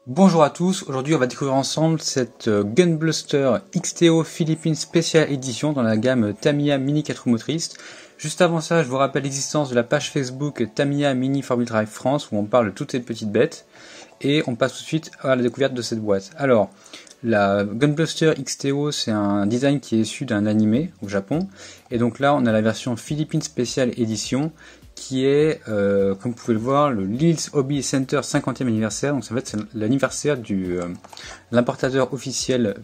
Bonjour à tous, aujourd'hui on va découvrir ensemble cette Gunbluster XTO Philippines Special Edition dans la gamme Tamiya Mini 4 roues motrices. Juste avant ça, je vous rappelle l'existence de la page Facebook Tamiya Mini 4 Wheel Drive France où on parle de toutes ces petites bêtes. Et on passe tout de suite à la découverte de cette boîte. Alors, la Gunbluster XTO, c'est un design qui est issu d'un animé au Japon. Et donc là, on a la version Philippines Special Edition qui est, comme vous pouvez le voir, le Lils Hobby Center 50e anniversaire. Donc ça va être l'anniversaire du l'importateur officiel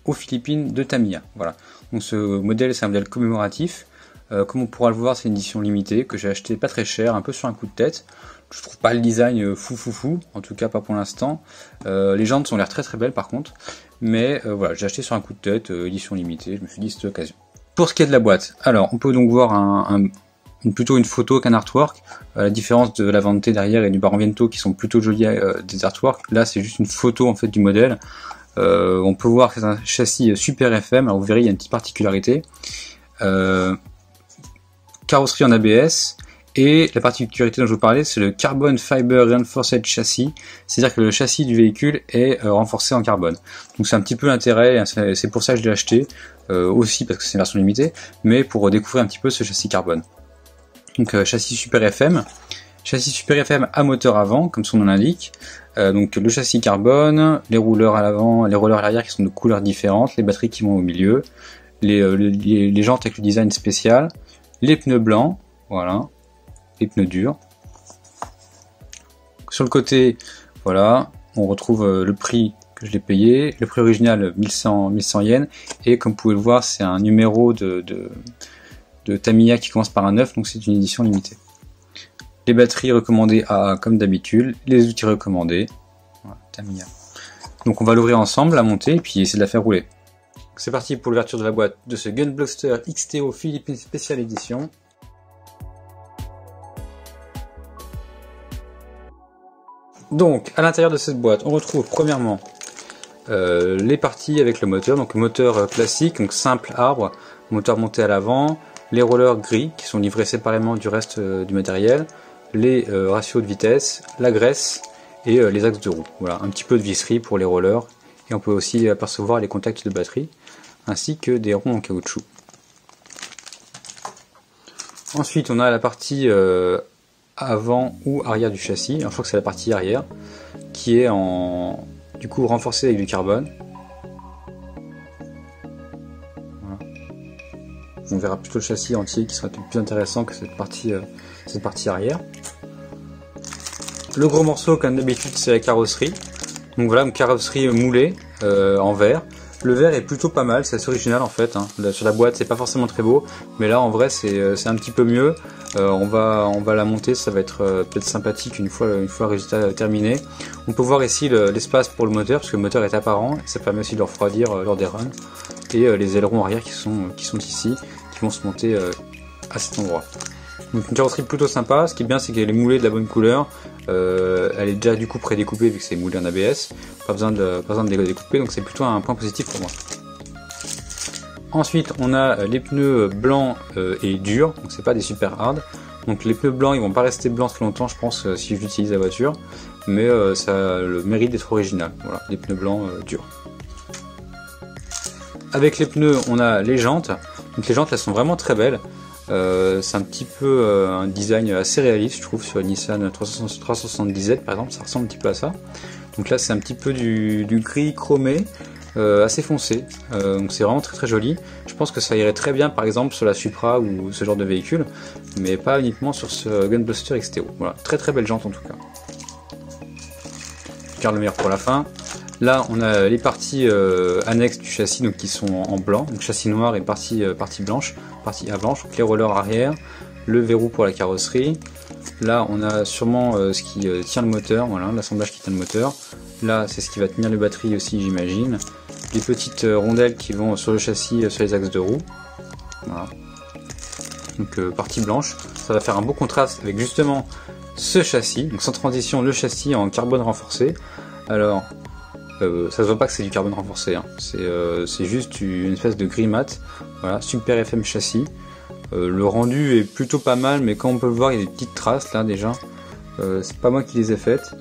aux Philippines de Tamiya. Voilà. Donc ce modèle, c'est un modèle commémoratif. Comme on pourra le voir, c'est une édition limitée que j'ai acheté pas très cher, un peu sur un coup de tête. Je trouve pas le design fou, en tout cas pas pour l'instant. Les jantes ont l'air très très belles par contre. Mais voilà, j'ai acheté sur un coup de tête, édition limitée, je me suis dit c'est l'occasion. Pour ce qui est de la boîte, alors on peut donc voir plutôt une photo qu'un artwork. À la différence de la Vente derrière et du Barramviento qui sont plutôt jolis des artworks, là c'est juste une photo en fait du modèle. On peut voir que c'est un châssis Super FM, alors vous verrez il y a une petite particularité. Carrosserie en ABS, et la particularité dont je vous parlais, c'est le Carbon Fiber Reinforced Chassis, c'est-à-dire que le châssis du véhicule est renforcé en carbone. Donc c'est un petit peu l'intérêt, c'est pour ça que je l'ai acheté, aussi parce que c'est une version limitée, mais pour découvrir un petit peu ce châssis carbone. Donc châssis Super FM à moteur avant, comme son nom l'indique. Donc le châssis carbone, les rouleurs à l'avant, les rouleurs à l'arrière qui sont de couleurs différentes, les batteries qui vont au milieu, les jantes avec le design spécial, les pneus blancs, voilà, les pneus durs. Sur le côté, voilà, on retrouve le prix que je l'ai payé, le prix original 1100 yens, et comme vous pouvez le voir, c'est un numéro de Tamiya qui commence par un 9, donc c'est une édition limitée. Les batteries recommandées AA comme d'habitude, les outils recommandés, voilà, Tamiya. Donc on va l'ouvrir ensemble, la monter, et puis essayer de la faire rouler. C'est parti pour l'ouverture de la boîte de ce Gunbluster XTO Philippines Special Edition. Donc à l'intérieur de cette boîte, on retrouve premièrement les parties avec le moteur, donc moteur classique, donc simple arbre, moteur monté à l'avant, les rollers gris qui sont livrés séparément du reste du matériel, les ratios de vitesse, la graisse et les axes de roue. Voilà, un petit peu de visserie pour les rollers, et on peut aussi apercevoir les contacts de batterie ainsi que des ronds en caoutchouc. Ensuite on a la partie avant ou arrière du châssis, alors je crois que c'est la partie arrière qui est du coup renforcée avec du carbone. On verra plutôt le châssis entier qui sera plus intéressant que cette partie arrière. Le gros morceau, comme d'habitude, c'est la carrosserie. Donc voilà, une carrosserie moulée en verre. Le verre est plutôt pas mal, c'est assez original en fait. Hein. Là, sur la boîte, c'est pas forcément très beau, mais là en vrai, c'est un petit peu mieux. On va la monter, ça va être peut-être sympathique une fois le résultat terminé. On peut voir ici l'espace pour le moteur, parce que le moteur est apparent, et ça permet aussi de le refroidir lors des runs. Et les ailerons arrière qui sont ici, qui vont se monter à cet endroit. Donc une carrosserie plutôt sympa. Ce qui est bien, c'est qu'elle est moulée de la bonne couleur. Elle est déjà du coup pré-découpée vu que c'est moulé en ABS. Pas besoin de les découper, donc c'est plutôt un point positif pour moi. Ensuite, on a les pneus blancs et durs, donc c'est pas des super hard. Donc les pneus blancs, ils vont pas rester blancs très longtemps, je pense, si j'utilise la voiture, mais ça a le mérite d'être original. Voilà, les pneus blancs durs. Avec les pneus, on a les jantes. Donc les jantes, elles sont vraiment très belles. C'est un petit peu un design assez réaliste, je trouve, sur la Nissan 370Z par exemple, ça ressemble un petit peu à ça. Donc là, c'est un petit peu du gris chromé, assez foncé. Donc c'est vraiment très très joli. Je pense que ça irait très bien, par exemple, sur la Supra ou ce genre de véhicule, mais pas uniquement sur ce Gunbluster XTO. Voilà, très très belle jante en tout cas. Je garde le meilleur pour la fin. Là, on a les parties annexes du châssis, donc qui sont en blanc, donc châssis noir et partie blanche, partie A blanche, donc les rollers arrière, le verrou pour la carrosserie. Là, on a sûrement ce qui tient le moteur, voilà, l'assemblage qui tient le moteur. Là, c'est ce qui va tenir les batteries aussi, j'imagine. Les petites rondelles qui vont sur le châssis, sur les axes de roue. Voilà. Donc partie blanche, ça va faire un beau contraste avec justement ce châssis, donc sans transition, le châssis en carbone renforcé. Alors, ça se voit pas que c'est du carbone renforcé, hein. C'est juste une espèce de gris mat. Voilà, Super FM châssis. Le rendu est plutôt pas mal, mais comme on peut le voir, il y a des petites traces là déjà. C'est pas moi qui les ai faites.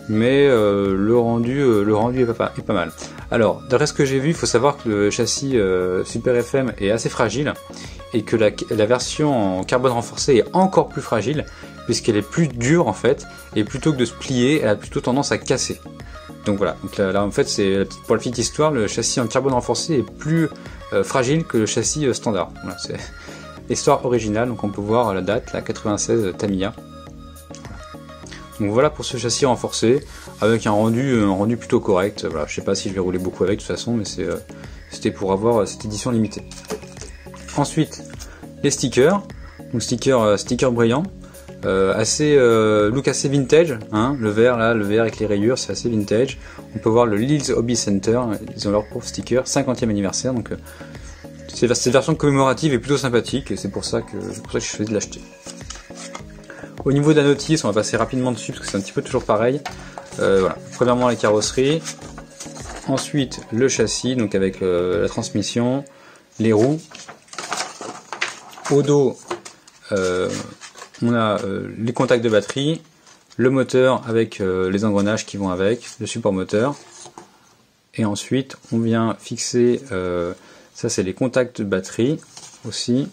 mais le rendu est pas mal. Alors, d'après ce que j'ai vu, il faut savoir que le châssis Super FM est assez fragile et que la version en carbone renforcé est encore plus fragile puisqu'elle est plus dure en fait, et plutôt que de se plier, elle a plutôt tendance à casser. Donc voilà, donc là en fait c'est pour la petite histoire, le châssis en carbone renforcé est plus fragile que le châssis standard. Voilà, c'est l'histoire originale, donc on peut voir la date, la 96 Tamiya. Donc voilà pour ce châssis renforcé, avec un rendu plutôt correct. Voilà, je sais pas si je vais rouler beaucoup avec de toute façon, mais c'était pour avoir cette édition limitée. Ensuite, les stickers, donc stickers brillants, look assez vintage, hein, le vert avec les rayures, c'est assez vintage. On peut voir le Lille's Hobby Center, ils ont leur propre sticker, 50e anniversaire, donc cette version commémorative est plutôt sympathique et c'est pour ça que je choisis de l'acheter. Au niveau de la notice, on va passer rapidement dessus parce que c'est un petit peu toujours pareil. Voilà. Premièrement la carrosserie, ensuite le châssis, donc avec la transmission, les roues. Au dos, on a les contacts de batterie, le moteur avec les engrenages qui vont avec, le support moteur. Et ensuite, on vient fixer, ça c'est les contacts de batterie aussi.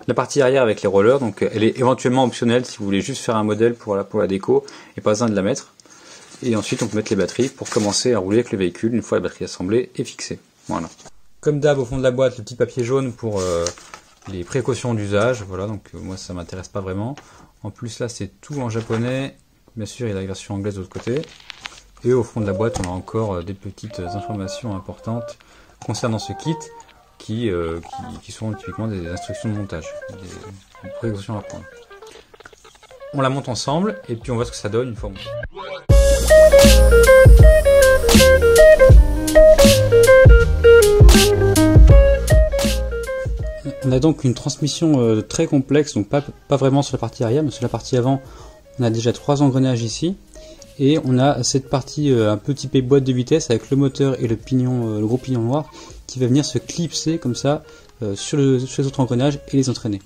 La partie arrière avec les rollers, donc elle est éventuellement optionnelle si vous voulez juste faire un modèle pour la déco et pas besoin de la mettre. Et ensuite on peut mettre les batteries pour commencer à rouler avec le véhicule une fois la batterie assemblée et fixée. Voilà. Comme d'hab au fond de la boîte le petit papier jaune pour les précautions d'usage. Voilà, donc moi ça m'intéresse pas vraiment. En plus là c'est tout en japonais. Bien sûr il y a la version anglaise de l'autre côté. Et au fond de la boîte on a encore des petites informations importantes concernant ce kit. Qui sont typiquement des instructions de montage, des précautions à prendre. On la monte ensemble et puis on voit ce que ça donne une fois montée. On a donc une transmission très complexe, donc pas vraiment sur la partie arrière, mais sur la partie avant, on a déjà 3 engrenages ici. Et on a cette partie un peu typée boîte de vitesse avec le moteur et le pignon, le gros pignon noir qui va venir se clipser comme ça sur les autres engrenages et les entraîner.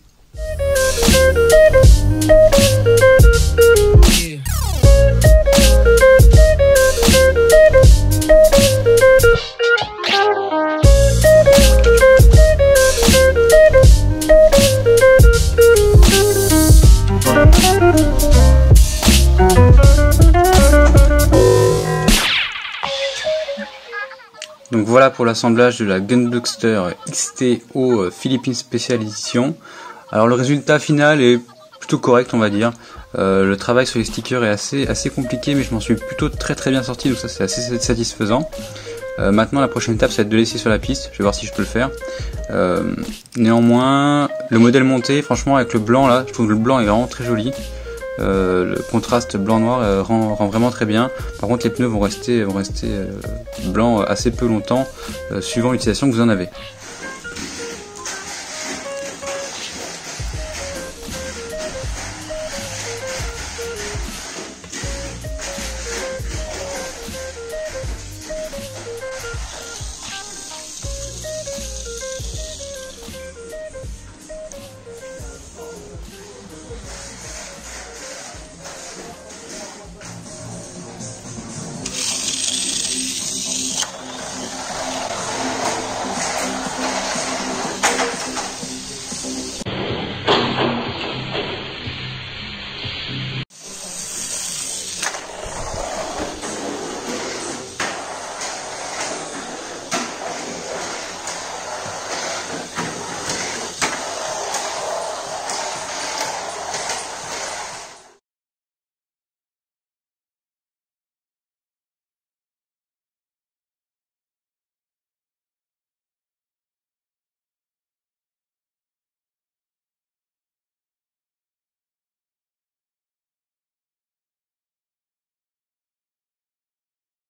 Donc voilà pour l'assemblage de la Gunbluster XTO Philippines Special Edition. Alors le résultat final est plutôt correct on va dire. Le travail sur les stickers est assez compliqué mais je m'en suis plutôt très bien sorti, donc ça c'est assez satisfaisant. Maintenant la prochaine étape ça va être de laisser sur la piste, je vais voir si je peux le faire. Néanmoins le modèle monté franchement avec le blanc là, je trouve que le blanc est vraiment très joli. Le contraste blanc-noir rend vraiment très bien. Par contre les pneus vont rester blancs assez peu longtemps suivant l'utilisation que vous en avez.